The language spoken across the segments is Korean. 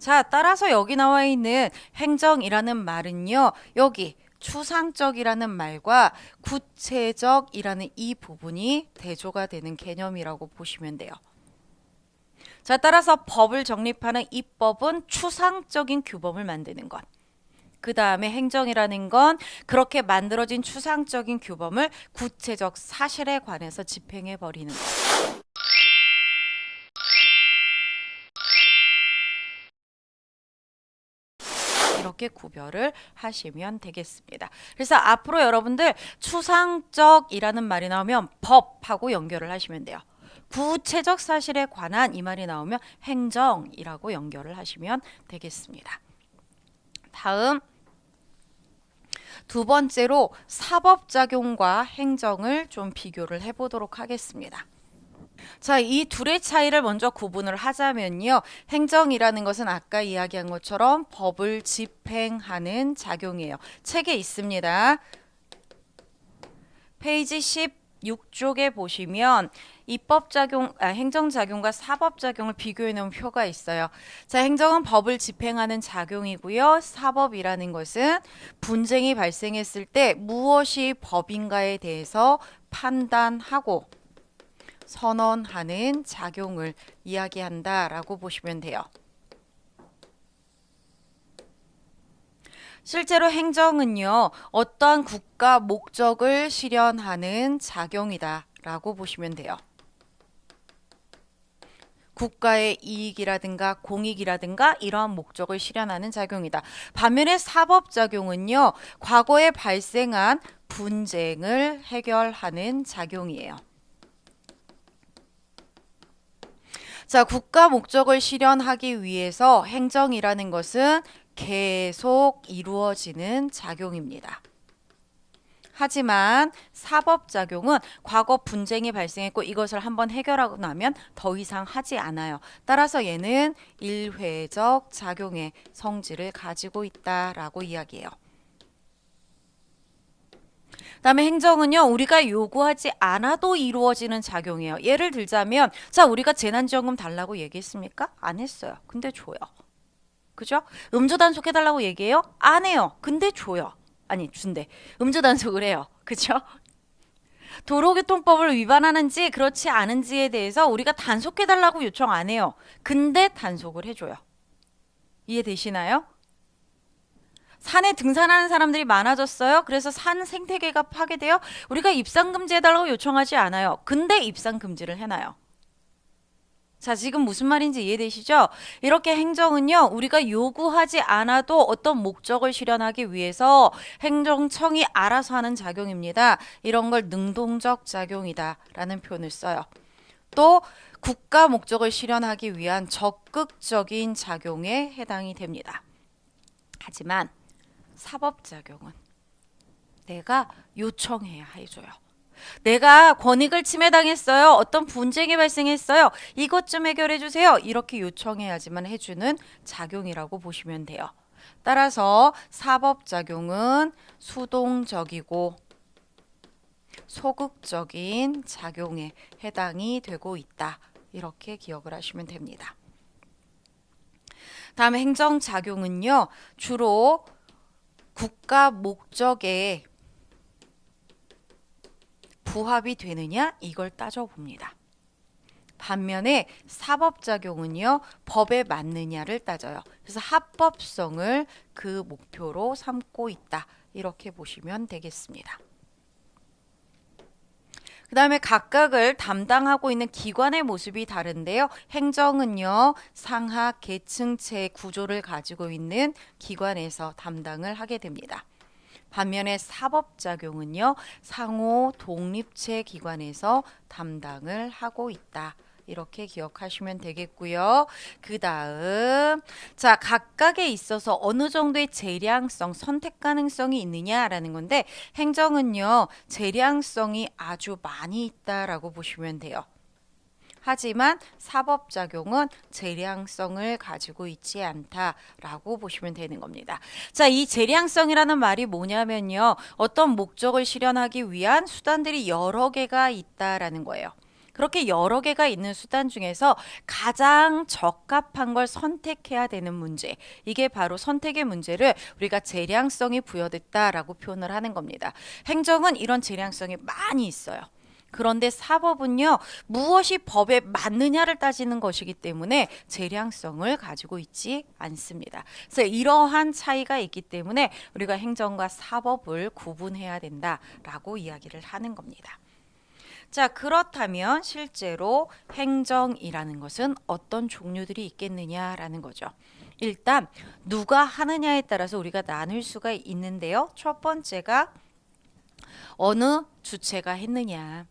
자, 따라서 여기 나와 있는 행정이라는 말은요. 여기 추상적이라는 말과 구체적이라는 이 부분이 대조가 되는 개념이라고 보시면 돼요. 자, 따라서 법을 정립하는 입법은 추상적인 규범을 만드는 것. 그 다음에 행정이라는 건 그렇게 만들어진 추상적인 규범을 구체적 사실에 관해서 집행해 버리는 것. 이렇게 구별을 하시면 되겠습니다. 그래서 앞으로 여러분들 추상적이라는 말이 나오면 법하고 연결을 하시면 돼요. 구체적 사실에 관한 이 말이 나오면 행정이라고 연결을 하시면 되겠습니다. 다음 두 번째로 사법작용과 행정을 좀 비교를 해보도록 하겠습니다. 자, 이 둘의 차이를 먼저 구분을 하자면요. 행정이라는 것은 아까 이야기한 것처럼 법을 집행하는 작용이에요. 책에 있습니다. 페이지 16쪽에 보시면 행정작용과 사법작용을 비교해 놓은 표가 있어요. 자, 행정은 법을 집행하는 작용이고요. 사법이라는 것은 분쟁이 발생했을 때 무엇이 법인가에 대해서 판단하고 선언하는 작용을 이야기한다라고 보시면 돼요. 실제로 행정은요, 어떠한 국가 목적을 실현하는 작용이다라고 보시면 돼요. 국가의 이익이라든가 공익이라든가 이러한 목적을 실현하는 작용이다. 반면에 사법작용은요, 과거에 발생한 분쟁을 해결하는 작용이에요. 자, 국가 목적을 실현하기 위해서 행정이라는 것은 계속 이루어지는 작용입니다. 하지만 사법작용은 과거 분쟁이 발생했고 이것을 한번 해결하고 나면 더 이상 하지 않아요. 따라서 얘는 일회적 작용의 성질을 가지고 있다라고 이야기해요. 그다음에 행정은요, 우리가 요구하지 않아도 이루어지는 작용이에요. 예를 들자면, 자, 우리가 재난지원금 달라고 얘기했습니까? 안 했어요. 근데 줘요. 그죠? 음주 단속해달라고 얘기해요? 안 해요. 근데 줘요. 아니, 준대. 음주 단속을 해요. 그죠? 도로교통법을 위반하는지 그렇지 않은지에 대해서 우리가 단속해달라고 요청 안 해요. 근데 단속을 해줘요. 이해되시나요? 산에 등산하는 사람들이 많아졌어요. 그래서 산 생태계가 파괴돼요. 우리가 입산 금지해달라고 요청하지 않아요. 근데 입산 금지를 해놔요. 자, 지금 무슨 말인지 이해되시죠? 이렇게 행정은요, 우리가 요구하지 않아도 어떤 목적을 실현하기 위해서 행정청이 알아서 하는 작용입니다. 이런 걸 능동적 작용이다 라는 표현을 써요. 또 국가 목적을 실현하기 위한 적극적인 작용에 해당이 됩니다. 하지만 사법작용은 내가 요청해야 해줘요. 내가 권익을 침해당했어요. 어떤 분쟁이 발생했어요. 이것 좀 해결해 주세요. 이렇게 요청해야지만 해주는 작용이라고 보시면 돼요. 따라서 사법작용은 수동적이고 소극적인 작용에 해당이 되고 있다. 이렇게 기억을 하시면 됩니다. 다음에 행정작용은요, 주로 국가 목적에 부합이 되느냐 이걸 따져봅니다. 반면에 사법작용은요, 법에 맞느냐를 따져요. 그래서 합법성을 그 목표로 삼고 있다. 이렇게 보시면 되겠습니다. 그 다음에 각각을 담당하고 있는 기관의 모습이 다른데요. 행정은요, 상하 계층체 구조를 가지고 있는 기관에서 담당을 하게 됩니다. 반면에 사법작용은요, 상호 독립체 기관에서 담당을 하고 있다. 이렇게 기억하시면 되겠고요. 그 다음, 자, 각각에 있어서 어느 정도의 재량성, 선택 가능성이 있느냐라는 건데, 행정은요, 재량성이 아주 많이 있다라고 보시면 돼요. 하지만 사법작용은 재량성을 가지고 있지 않다라고 보시면 되는 겁니다. 자, 이 재량성이라는 말이 뭐냐면요, 어떤 목적을 실현하기 위한 수단들이 여러 개가 있다라는 거예요. 그렇게 여러 개가 있는 수단 중에서 가장 적합한 걸 선택해야 되는 문제. 이게 바로 선택의 문제를 우리가 재량성이 부여됐다라고 표현을 하는 겁니다. 행정은 이런 재량성이 많이 있어요. 그런데 사법은요, 무엇이 법에 맞느냐를 따지는 것이기 때문에 재량성을 가지고 있지 않습니다. 그래서 이러한 차이가 있기 때문에 우리가 행정과 사법을 구분해야 된다라고 이야기를 하는 겁니다. 자, 그렇다면 실제로 행정이라는 것은 어떤 종류들이 있겠느냐라는 거죠. 일단 누가 하느냐에 따라서 우리가 나눌 수가 있는데요. 첫 번째가 어느 주체가 했느냐.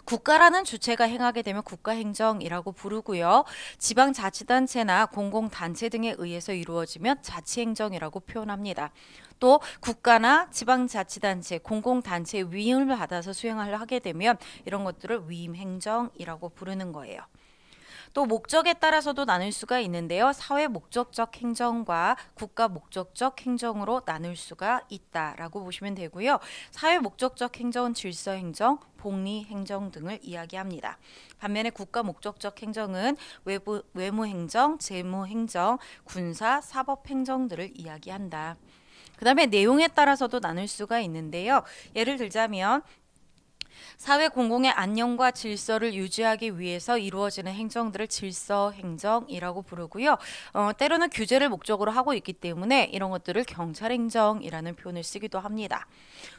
국가라는 주체가 행하게 되면 국가행정이라고 부르고요. 지방자치단체나 공공단체 등에 의해서 이루어지면 자치행정이라고 표현합니다. 또 국가나 지방자치단체, 공공단체의 위임을 받아서 수행을 하게 되면 이런 것들을 위임행정이라고 부르는 거예요. 또 목적에 따라서도 나눌 수가 있는데요. 사회 목적적 행정과 국가 목적적 행정으로 나눌 수가 있다라고 보시면 되고요. 사회 목적적 행정은 질서 행정, 복리 행정 등을 이야기합니다. 반면에 국가 목적적 행정은 외무 행정, 재무 행정, 군사, 사법 행정들을 이야기한다. 그 다음에 내용에 따라서도 나눌 수가 있는데요. 예를 들자면 사회 공공의 안녕과 질서를 유지하기 위해서 이루어지는 행정들을 질서 행정이라고 부르고요. 때로는 규제를 목적으로 하고 있기 때문에 이런 것들을 경찰 행정이라는 표현을 쓰기도 합니다.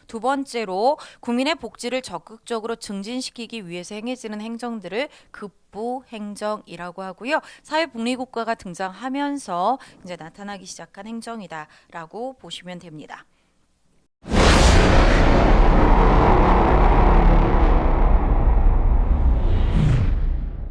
두 번째로 국민의 복지를 적극적으로 증진시키기 위해서 행해지는 행정들을 급부 행정이라고 하고요. 사회복리국가가 등장하면서 이제 나타나기 시작한 행정이다라고 보시면 됩니다.